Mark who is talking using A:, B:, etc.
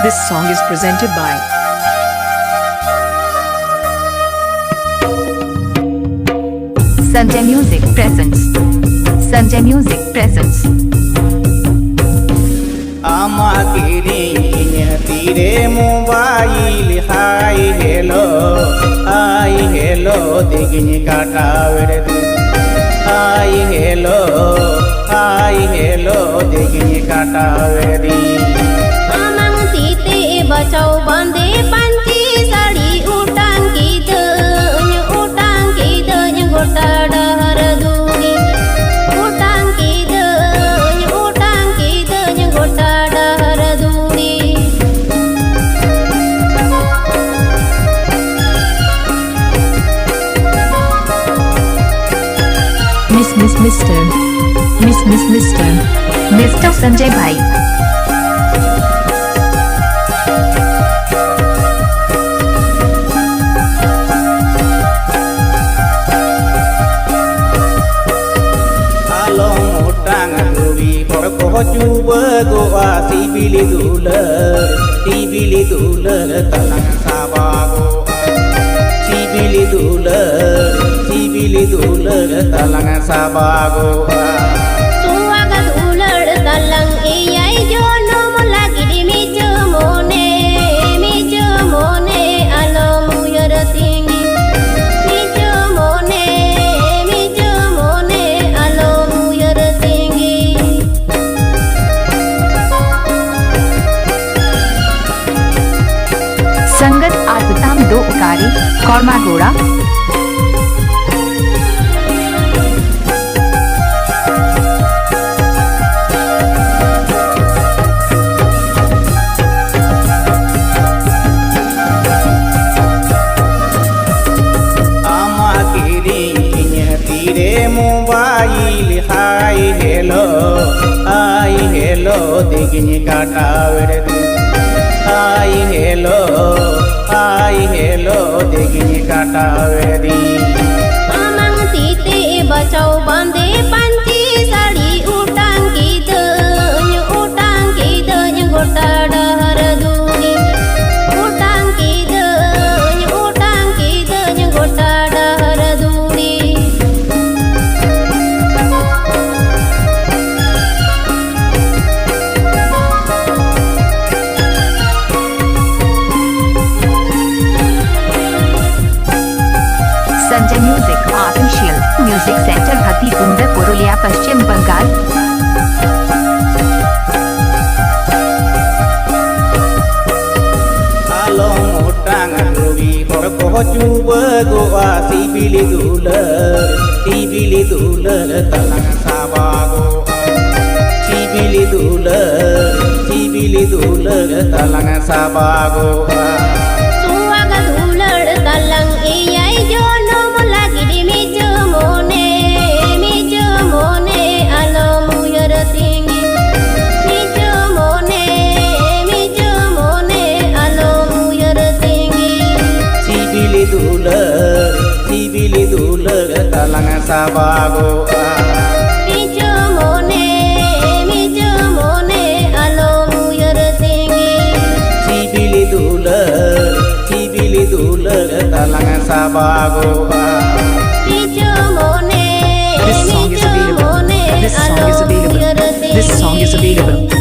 A: This song is presented by
B: Sanjay Music presents. Sanjay Music presents.
C: Amakiring tire mobile hi hello digni kata verdi hi hello digni kata verdi
D: Amang tite bachau bande panci sari utang kita gota dahar duri utang kita gota dahar duri
B: Mr. Sanjay Bhai.
C: Along utang duri porko cuba goa sibili duler tanang sabago sibili duler tanang sabago
D: suaga ular talang iyai jono lagi di micu mone alam uyar tinggi micu mone alam uyar tinggi
B: संगत आतताम दो उकारी कौरमा घोड़ा
C: tire mobile hi hello digni kata verdi hi hello digni kata verdi
D: Amang tite bachau bande panci sari utang kita gota dahar duri utang kita gota dahar duri
B: Sanjay music official music centre हती कुंड पुरुलिया पश्चिम Bengal
C: along utang duri porko cuba goa sibili duler tanang sabago sibili duler tanang sabago
D: suaga ular talang iyai jono lagi di micu mone alam uyar tinggi micu mone alam uyar tinggi
C: sibili duler talang sabago
D: micu mone alam uyar tinggi
C: sibili duler talang sabago
D: micu mone
A: This song is available.
D: alam uyar tinggi
A: This song is available